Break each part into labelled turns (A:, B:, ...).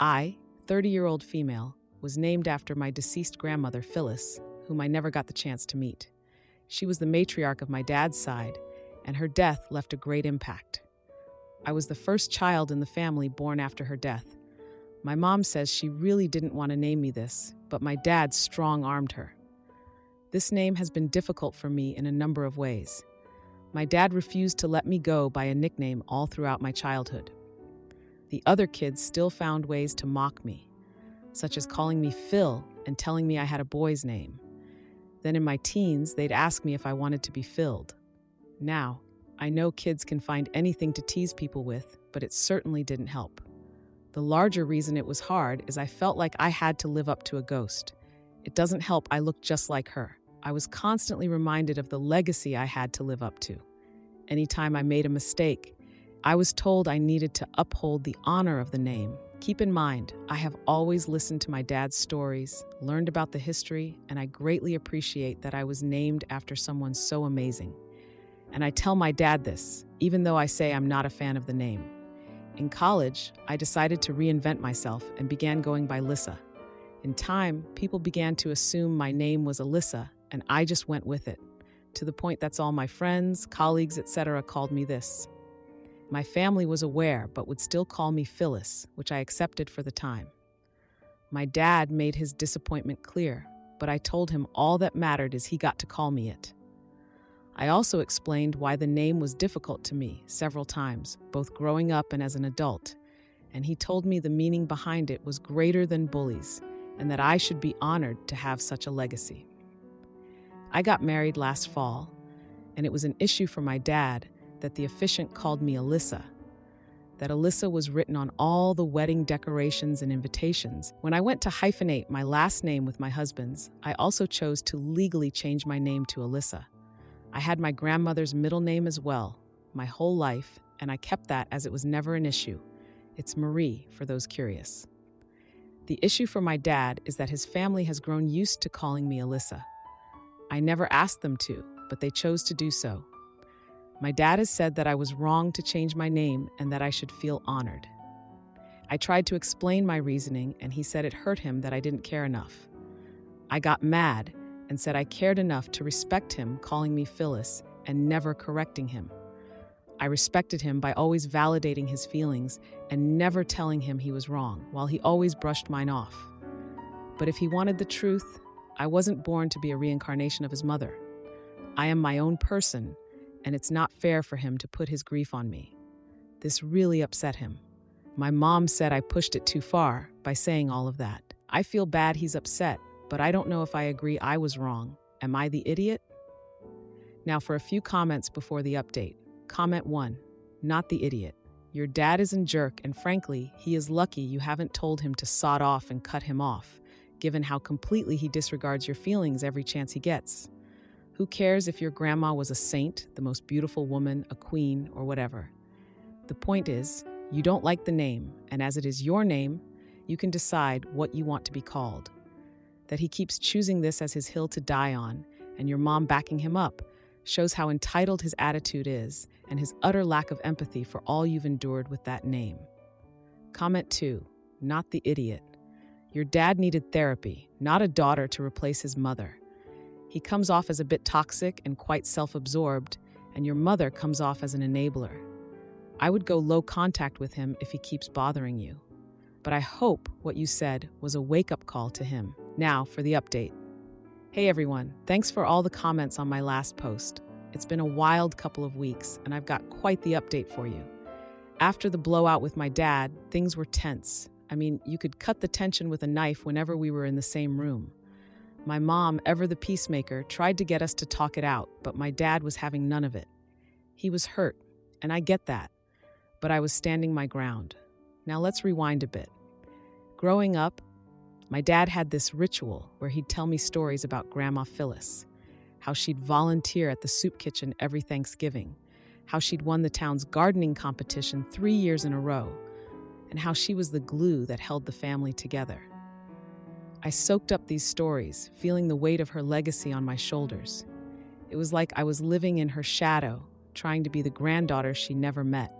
A: I, 30-year-old female, was named after my deceased grandmother, Phyllis, whom I never got the chance to meet. She was the matriarch of my dad's side, and her death left a great impact. I was the first child in the family born after her death. My mom says she really didn't want to name me this, but my dad strong-armed her. This name has been difficult for me in a number of ways. My dad refused to let me go by a nickname all throughout my childhood. The other kids still found ways to mock me, such as calling me Phil and telling me I had a boy's name. Then in my teens, they'd ask me if I wanted to be filled. Now, I know kids can find anything to tease people with, but it certainly didn't help. The larger reason it was hard is I felt like I had to live up to a ghost. It doesn't help I looked just like her. I was constantly reminded of the legacy I had to live up to. Anytime I made a mistake, I was told I needed to uphold the honor of the name. Keep in mind, I have always listened to my dad's stories, learned about the history, and I greatly appreciate that I was named after someone so amazing. And I tell my dad this, even though I say I'm not a fan of the name. In college, I decided to reinvent myself and began going by Lissa. In time, people began to assume my name was Alyssa, and I just went with it, to the point that's all my friends, colleagues, etc. called me this. My family was aware, but would still call me Phyllis, which I accepted for the time. My dad made his disappointment clear, but I told him all that mattered is he got to call me it. I also explained why the name was difficult to me several times, both growing up and as an adult, and he told me the meaning behind it was greater than bullies, and that I should be honored to have such a legacy. I got married last fall, and it was an issue for my dad that the officiant called me Alyssa. That Alyssa was written on all the wedding decorations and invitations. When I went to hyphenate my last name with my husband's, I also chose to legally change my name to Alyssa. I had my grandmother's middle name as well, my whole life, and I kept that as it was never an issue. It's Marie, for those curious. The issue for my dad is that his family has grown used to calling me Alyssa. I never asked them to, but they chose to do so. My dad has said that I was wrong to change my name and that I should feel honored. I tried to explain my reasoning, and he said it hurt him that I didn't care enough. I got mad and said I cared enough to respect him calling me Phyllis and never correcting him. I respected him by always validating his feelings and never telling him he was wrong, while he always brushed mine off. But if he wanted the truth, I wasn't born to be a reincarnation of his mother. I am my own person, and it's not fair for him to put his grief on me. This really upset him. My mom said I pushed it too far by saying all of that. I feel bad he's upset, but I don't know if I agree I was wrong. Am I the idiot? Now for a few comments before the update. Comment 1. Not the idiot. Your dad is a jerk, and frankly, he is lucky you haven't told him to sod off and cut him off, given how completely he disregards your feelings every chance he gets. Who cares if your grandma was a saint, the most beautiful woman, a queen, or whatever? The point is, you don't like the name, and as it is your name, you can decide what you want to be called. That he keeps choosing this as his hill to die on, and your mom backing him up, shows how entitled his attitude is and his utter lack of empathy for all you've endured with that name. Comment 2. Not the idiot. Your dad needed therapy, not a daughter to replace his mother. He comes off as a bit toxic and quite self-absorbed, and your mother comes off as an enabler. I would go low contact with him if he keeps bothering you. But I hope what you said was a wake-up call to him. Now for the update. Hey everyone, thanks for all the comments on my last post. It's been a wild couple of weeks, and I've got quite the update for you. After the blowout with my dad, things were tense. I mean, you could cut the tension with a knife whenever we were in the same room. My mom, ever the peacemaker, tried to get us to talk it out, but my dad was having none of it. He was hurt, and I get that, but I was standing my ground. Now let's rewind a bit. Growing up, my dad had this ritual where he'd tell me stories about Grandma Phyllis, how she'd volunteer at the soup kitchen every Thanksgiving, how she'd won the town's gardening competition 3 years in a row, and how she was the glue that held the family together. I soaked up these stories, feeling the weight of her legacy on my shoulders. It was like I was living in her shadow, trying to be the granddaughter she never met.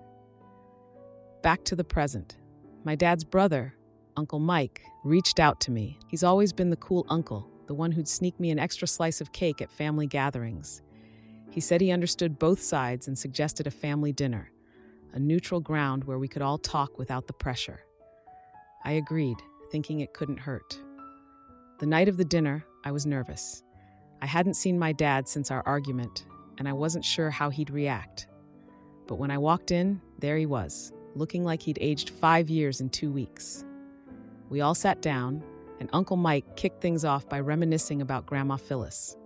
A: Back to the present. My dad's brother, Uncle Mike, reached out to me. He's always been the cool uncle, the one who'd sneak me an extra slice of cake at family gatherings. He said he understood both sides and suggested a family dinner, a neutral ground where we could all talk without the pressure. I agreed, thinking it couldn't hurt. The night of the dinner, I was nervous. I hadn't seen my dad since our argument, and I wasn't sure how he'd react. But when I walked in, there he was, looking like he'd aged 5 years in 2 weeks. We all sat down, and Uncle Mike kicked things off by reminiscing about Grandma Phyllis.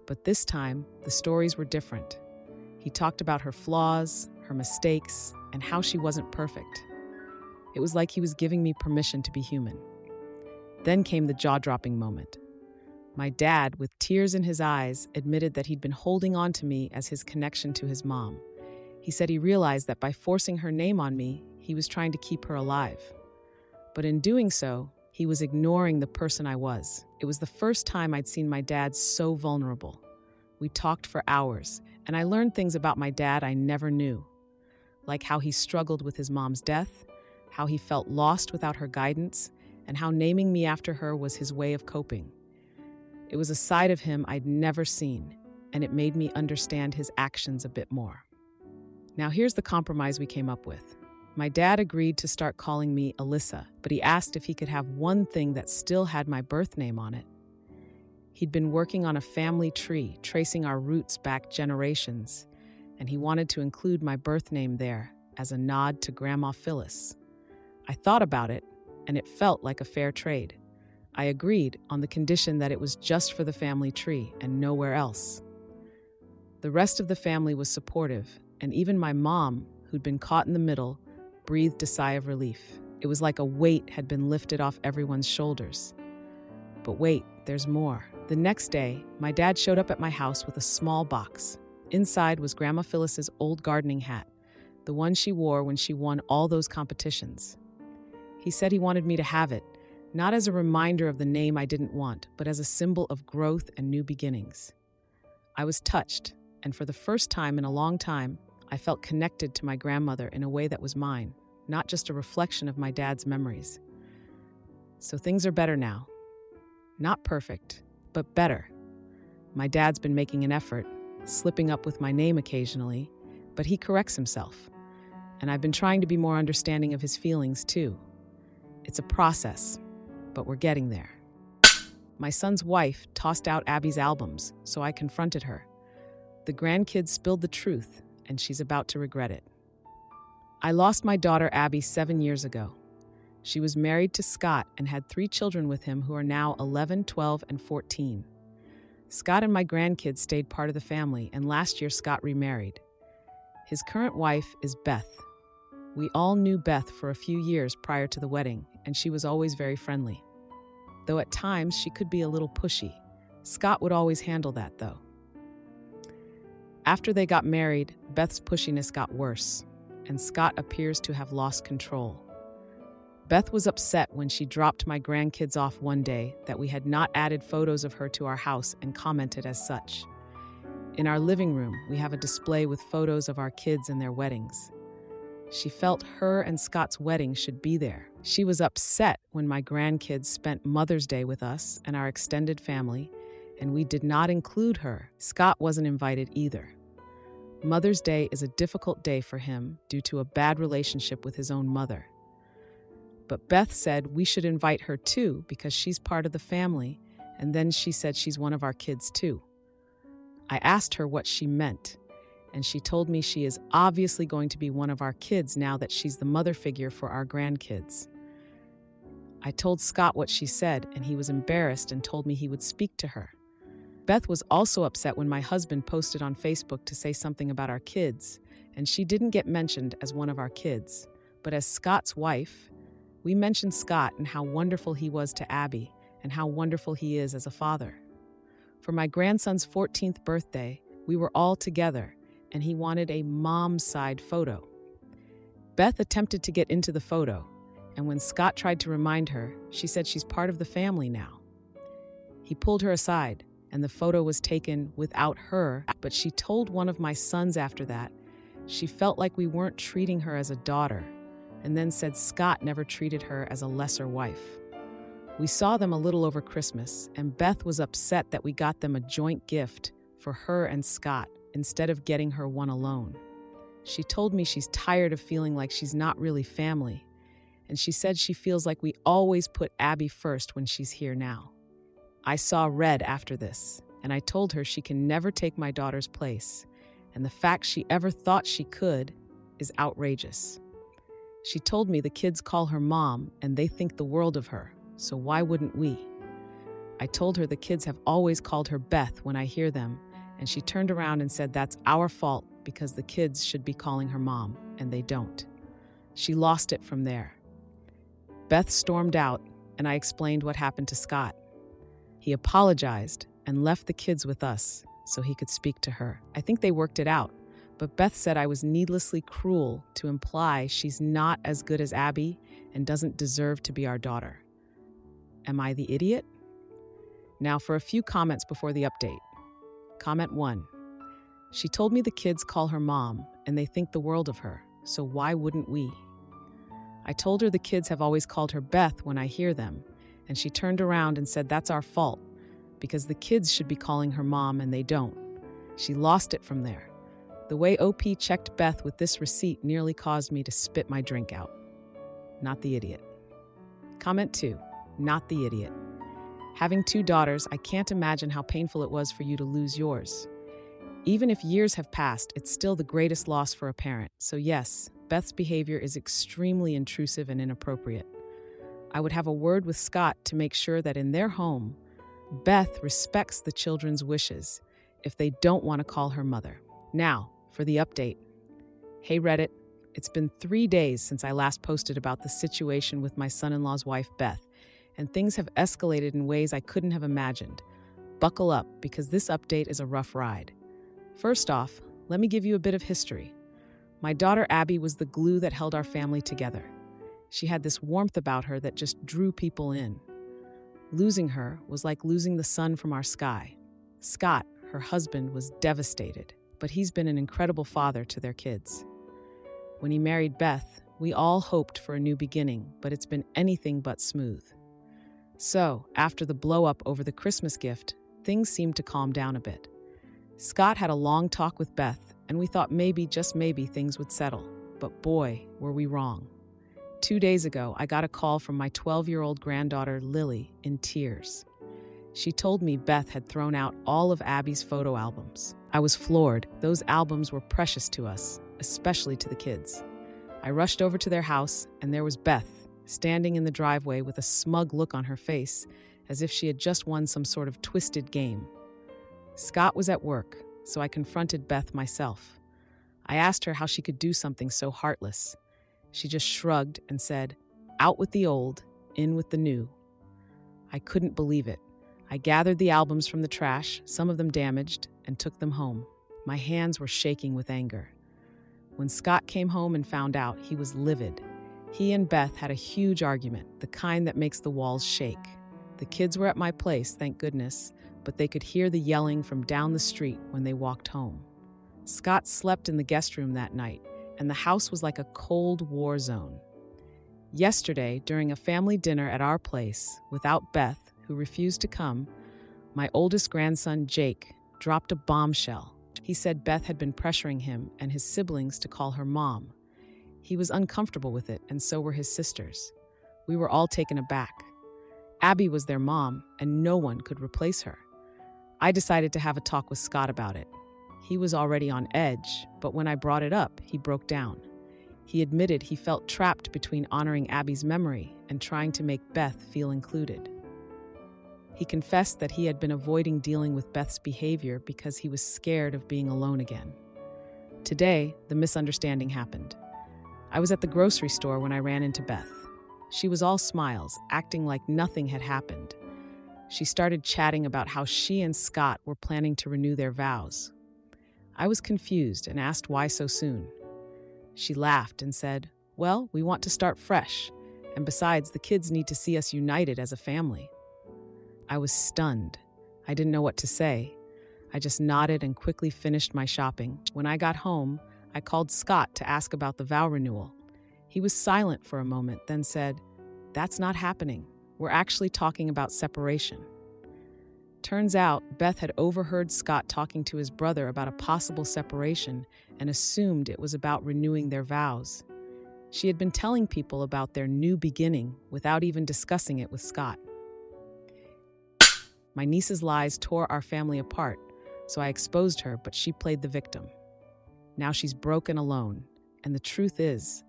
A: But this time, the stories were different. He talked about her flaws, her mistakes, and how she wasn't perfect. It was like he was giving me permission to be human. Then came the jaw-dropping moment. My dad, with tears in his eyes, admitted that he'd been holding on to me as his connection to his mom. He said he realized that by forcing her name on me, he was trying to keep her alive. But in doing so, he was ignoring the person I was. It was the first time I'd seen my dad so vulnerable. We talked for hours, and I learned things about my dad I never knew, like how he struggled with his mom's death, how he felt lost without her guidance, and how naming me after her was his way of coping. It was a side of him I'd never seen, and it made me understand his actions a bit more. Now here's the compromise we came up with. My dad agreed to start calling me Alyssa, but he asked if he could have one thing that still had my birth name on it. He'd been working on a family tree, tracing our roots back generations, and he wanted to include my birth name there as a nod to Grandma Phyllis. I thought about it, and it felt like a fair trade. I agreed on the condition that it was just for the family tree and nowhere else. The rest of the family was supportive, and even my mom, who'd been caught in the middle, breathed a sigh of relief. It was like a weight had been lifted off everyone's shoulders. But wait, there's more. The next day, my dad showed up at my house with a small box. Inside was Grandma Phyllis's old gardening hat, the one she wore when she won all those competitions. He said he wanted me to have it, not as a reminder of the name I didn't want, but as a symbol of growth and new beginnings. I was touched, and for the first time in a long time, I felt connected to my grandmother in a way that was mine, not just a reflection of my dad's memories. So things are better now. Not perfect, but better. My dad's been making an effort, slipping up with my name occasionally, but he corrects himself. And I've been trying to be more understanding of his feelings, too. It's a process, but we're getting there. My son's wife tossed out Abby's albums, so I confronted her. The grandkids spilled the truth, and she's about to regret it. I lost my daughter Abby 7 years ago. She was married to Scott and had 3 children with him who are now 11, 12, and 14. Scott and my grandkids stayed part of the family, and last year Scott remarried. His current wife is Beth. We all knew Beth for a few years prior to the wedding, and she was always very friendly. Though at times she could be a little pushy. Scott would always handle that, though. After they got married, Beth's pushiness got worse, and Scott appears to have lost control. Beth was upset when she dropped my grandkids off one day that we had not added photos of her to our house and commented as such. In our living room, we have a display with photos of our kids and their weddings. She felt her and Scott's wedding should be there. She was upset when my grandkids spent Mother's Day with us and our extended family, and we did not include her. Scott wasn't invited either. Mother's Day is a difficult day for him due to a bad relationship with his own mother. But Beth said we should invite her too because she's part of the family, and then she said she's one of our kids too. I asked her what she meant, and she told me she is obviously going to be one of our kids now that she's the mother figure for our grandkids. I told Scott what she said, and he was embarrassed and told me he would speak to her. Beth was also upset when my husband posted on Facebook to say something about our kids, and she didn't get mentioned as one of our kids. But as Scott's wife, we mentioned Scott and how wonderful he was to Abby and how wonderful he is as a father. For my grandson's 14th birthday, we were all together, and he wanted a mom's side photo. Beth attempted to get into the photo, and when Scott tried to remind her, she said she's part of the family now. He pulled her aside, and the photo was taken without her, but she told one of my sons after that she felt like we weren't treating her as a daughter, and then said Scott never treated her as a lesser wife. We saw them a little over Christmas, and Beth was upset that we got them a joint gift for her and Scott instead of getting her one alone. She told me she's tired of feeling like she's not really family, and she said she feels like we always put Abby first when she's here now. I saw red after this, and I told her she can never take my daughter's place, and the fact she ever thought she could is outrageous. She told me the kids call her mom and they think the world of her, so why wouldn't we? I told her the kids have always called her Beth when I hear them, and she turned around and said that's our fault because the kids should be calling her mom, and they don't. She lost it from there. Beth stormed out, and I explained what happened to Scott. He apologized and left the kids with us so he could speak to her. I think they worked it out, but Beth said I was needlessly cruel to imply she's not as good as Abby and doesn't deserve to be our daughter. Am I the idiot? Now for a few comments before the update. Comment 1. She told me the kids call her mom and they think the world of her, so why wouldn't we? I told her the kids have always called her Beth when I hear them, and she turned around and said that's our fault because the kids should be calling her mom and they don't. She lost it from there. The way OP checked Beth with this receipt nearly caused me to spit my drink out. Not the idiot. Comment 2. Not the idiot. Having 2 daughters, I can't imagine how painful it was for you to lose yours. Even if years have passed, it's still the greatest loss for a parent. So yes, Beth's behavior is extremely intrusive and inappropriate. I would have a word with Scott to make sure that in their home, Beth respects the children's wishes if they don't want to call her mother. Now, for the update. Hey Reddit, it's been 3 days since I last posted about the situation with my son-in-law's wife, Beth, and things have escalated in ways I couldn't have imagined. Buckle up, because this update is a rough ride. First off, let me give you a bit of history. My daughter Abby was the glue that held our family together. She had this warmth about her that just drew people in. Losing her was like losing the sun from our sky. Scott, her husband, was devastated, but he's been an incredible father to their kids. When he married Beth, we all hoped for a new beginning, but it's been anything but smooth. So, after the blow-up over the Christmas gift, things seemed to calm down a bit. Scott had a long talk with Beth, and we thought maybe, just maybe, things would settle. But boy, were we wrong. 2 days ago, I got a call from my 12-year-old granddaughter, Lily, in tears. She told me Beth had thrown out all of Abby's photo albums. I was floored. Those albums were precious to us, especially to the kids. I rushed over to their house, and there was Beth, standing in the driveway with a smug look on her face, as if she had just won some sort of twisted game. Scott was at work, so I confronted Beth myself. I asked her how she could do something so heartless. She just shrugged and said, "Out with the old, in with the new." I couldn't believe it. I gathered the albums from the trash, some of them damaged, and took them home. My hands were shaking with anger. When Scott came home and found out, he was livid. He and Beth had a huge argument, the kind that makes the walls shake. The kids were at my place, thank goodness, but they could hear the yelling from down the street when they walked home. Scott slept in the guest room that night, and the house was like a Cold War zone. Yesterday, during a family dinner at our place, without Beth, who refused to come, my oldest grandson, Jake, dropped a bombshell. He said Beth had been pressuring him and his siblings to call her mom. He was uncomfortable with it, and so were his sisters. We were all taken aback. Abby was their mom, and no one could replace her. I decided to have a talk with Scott about it. He was already on edge, but when I brought it up, he broke down. He admitted he felt trapped between honoring Abby's memory and trying to make Beth feel included. He confessed that he had been avoiding dealing with Beth's behavior because he was scared of being alone again. Today, the misunderstanding happened. I was at the grocery store when I ran into Beth. She was all smiles, acting like nothing had happened. She started chatting about how she and Scott were planning to renew their vows. I was confused and asked why so soon. She laughed and said, "Well, we want to start fresh, and besides, the kids need to see us united as a family." I was stunned. I didn't know what to say. I just nodded and quickly finished my shopping. When I got home, I called Scott to ask about the vow renewal. He was silent for a moment, then said, "That's not happening. We're actually talking about separation." Turns out, Beth had overheard Scott talking to his brother about a possible separation and assumed it was about renewing their vows. She had been telling people about their new beginning without even discussing it with Scott. My niece's lies tore our family apart, so I exposed her, but she played the victim. Now she's broken alone, and the truth is,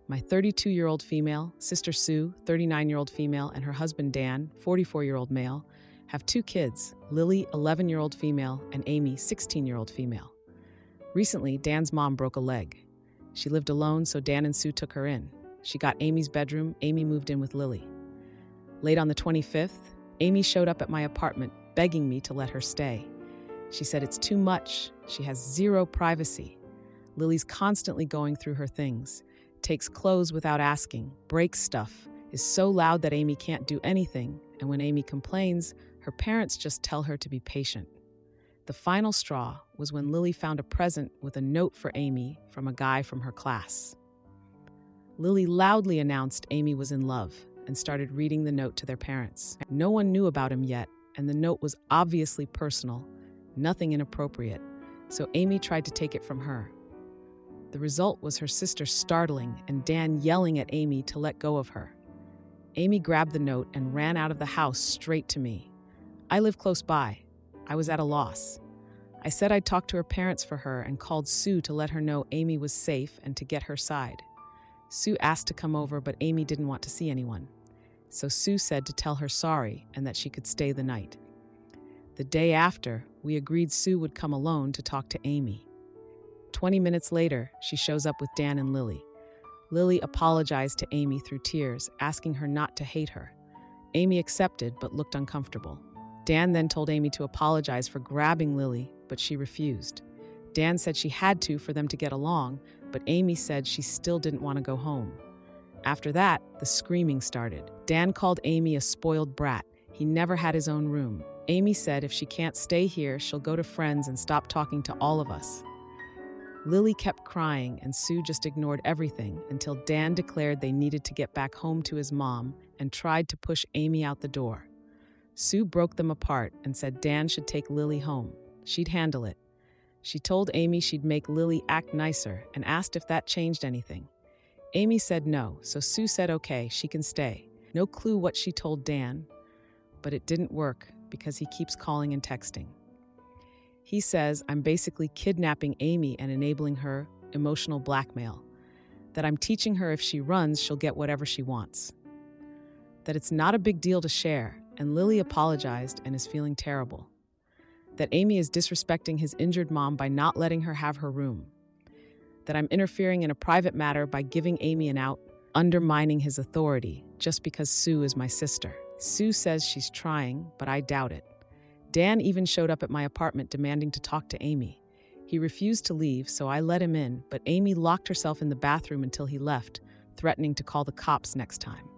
A: my 32-year-old female, sister Sue, 39-year-old female, and her husband Dan, 44-year-old male, have 2 kids, Lily, 11-year-old female, and Amy, 16-year-old female. Recently, Dan's mom broke a leg. She lived alone, so Dan and Sue took her in. She got Amy's bedroom. Amy moved in with Lily. Late on the 25th, Amy showed up at my apartment, begging me to let her stay. She said it's too much. She has 0 privacy. Lily's constantly going through her things, takes clothes without asking, breaks stuff, is so loud that Amy can't do anything, and when Amy complains, her parents just tell her to be patient. The final straw was when Lily found a present with a note for Amy from a guy from her class. Lily loudly announced Amy was in love and started reading the note to their parents. No one knew about him yet, and the note was obviously personal, nothing inappropriate, so Amy tried to take it from her. The result was her sister startling and Dan yelling at Amy to let go of her. Amy grabbed the note and ran out of the house straight to me. I live close by. I was at a loss. I said I'd talk to her parents for her and called Sue to let her know Amy was safe and to get her side. Sue asked to come over, but Amy didn't want to see anyone. So Sue said to tell her sorry and that she could stay the night. The day after, we agreed Sue would come alone to talk to Amy. 20 minutes later, she shows up with Dan and Lily. Lily apologized to Amy through tears, asking her not to hate her. Amy accepted but looked uncomfortable. Dan then told Amy to apologize for grabbing Lily, but she refused. Dan said she had to for them to get along, but Amy said she still didn't want to go home. After that, the screaming started. Dan called Amy a spoiled brat. He never had his own room. Amy said if she can't stay here, she'll go to friends and stop talking to all of us. Lily kept crying, and Sue just ignored everything until Dan declared they needed to get back home to his mom and tried to push Amy out the door. Sue broke them apart and said Dan should take Lily home. She'd handle it. She told Amy she'd make Lily act nicer and asked if that changed anything. Amy said no, so Sue said okay, she can stay. No clue what she told Dan, but it didn't work because he keeps calling and texting. He says I'm basically kidnapping Amy and enabling her emotional blackmail, that I'm teaching her if she runs, she'll get whatever she wants, that it's not a big deal to share, and Lily apologized and is feeling terrible, that Amy is disrespecting his injured mom by not letting her have her room, that I'm interfering in a private matter by giving Amy an out, undermining his authority just because Sue is my sister. Sue says she's trying, but I doubt it. Dan even showed up at my apartment demanding to talk to Amy. He refused to leave, so I let him in, but Amy locked herself in the bathroom until he left, threatening to call the cops next time.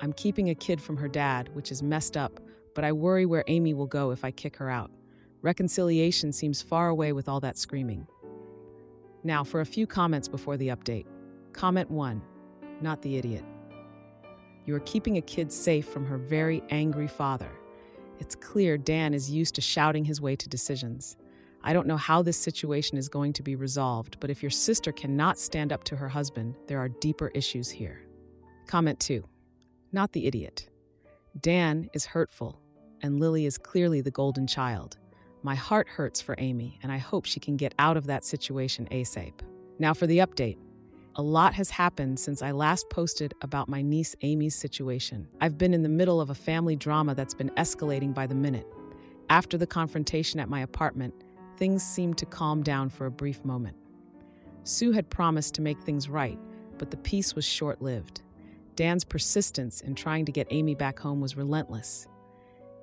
A: I'm keeping a kid from her dad, which is messed up, but I worry where Amy will go if I kick her out. Reconciliation seems far away with all that screaming. Now, for a few comments before the update. Comment 1. Not the idiot. You are keeping a kid safe from her very angry father. It's clear Dan is used to shouting his way to decisions. I don't know how this situation is going to be resolved, but if your sister cannot stand up to her husband, there are deeper issues here. Comment 2. Not the idiot. Dan is hurtful, and Lily is clearly the golden child. My heart hurts for Amy, and I hope she can get out of that situation ASAP. Now for the update. A lot has happened since I last posted about my niece Amy's situation. I've been in the middle of a family drama that's been escalating by the minute. After the confrontation at my apartment, things seemed to calm down for a brief moment. Sue had promised to make things right, but the peace was short-lived. Dan's persistence in trying to get Amy back home was relentless.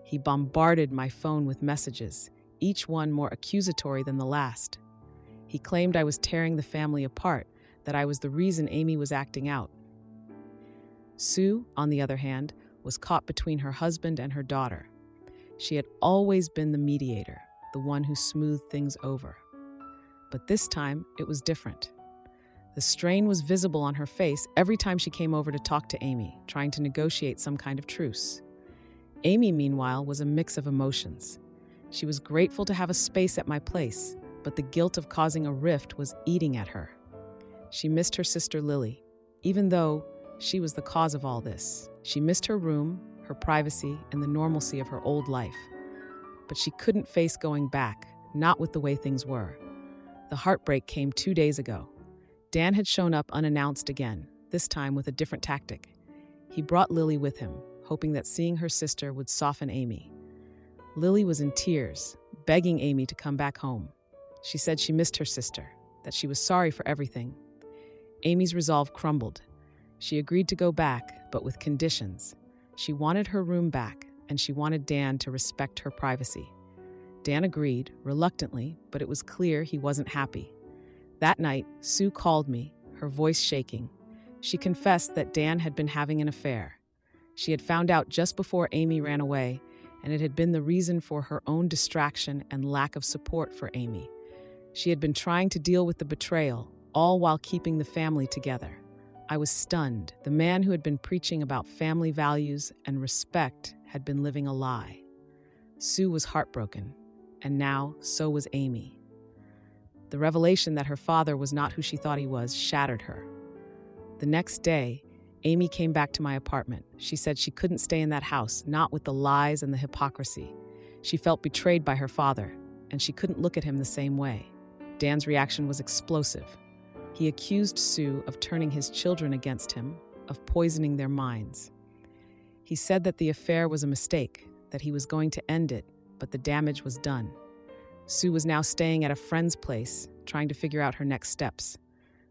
A: He bombarded my phone with messages, each one more accusatory than the last. He claimed I was tearing the family apart, that I was the reason Amy was acting out. Sue, on the other hand, was caught between her husband and her daughter. She had always been the mediator, the one who smoothed things over. But this time, it was different. The strain was visible on her face every time she came over to talk to Amy, trying to negotiate some kind of truce. Amy, meanwhile, was a mix of emotions. She was grateful to have a space at my place, but the guilt of causing a rift was eating at her. She missed her sister Lily, even though she was the cause of all this. She missed her room, her privacy, and the normalcy of her old life. But she couldn't face going back, not with the way things were. The heartbreak came 2 days ago. Dan had shown up unannounced again, this time with a different tactic. He brought Lily with him, hoping that seeing her sister would soften Amy. Lily was in tears, begging Amy to come back home. She said she missed her sister, that she was sorry for everything. Amy's resolve crumbled. She agreed to go back, but with conditions. She wanted her room back, and she wanted Dan to respect her privacy. Dan agreed, reluctantly, but it was clear he wasn't happy. That night, Sue called me, her voice shaking. She confessed that Dan had been having an affair. She had found out just before Amy ran away, and it had been the reason for her own distraction and lack of support for Amy. She had been trying to deal with the betrayal, all while keeping the family together. I was stunned. The man who had been preaching about family values and respect had been living a lie. Sue was heartbroken, and now so was Amy. The revelation that her father was not who she thought he was shattered her. The next day, Amy came back to my apartment. She said she couldn't stay in that house, not with the lies and the hypocrisy. She felt betrayed by her father, and she couldn't look at him the same way. Dan's reaction was explosive. He accused Sue of turning his children against him, of poisoning their minds. He said that the affair was a mistake, that he was going to end it, but the damage was done. Sue was now staying at a friend's place, trying to figure out her next steps.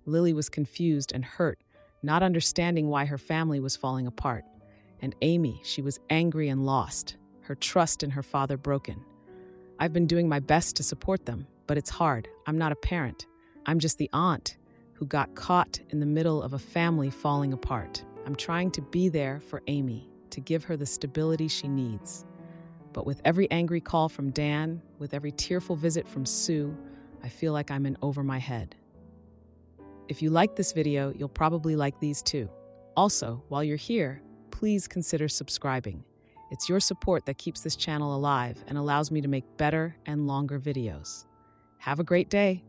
A: Lily was confused and hurt, not understanding why her family was falling apart. And Amy, she was angry and lost, her trust in her father broken. I've been doing my best to support them, but it's hard. I'm not a parent. I'm just the aunt who got caught in the middle of a family falling apart. I'm trying to be there for Amy, to give her the stability she needs. But with every angry call from Dan, with every tearful visit from Sue, I feel like I'm in over my head. If you like this video, you'll probably like these too. Also, while you're here, please consider subscribing. It's your support that keeps this channel alive and allows me to make better and longer videos. Have a great day.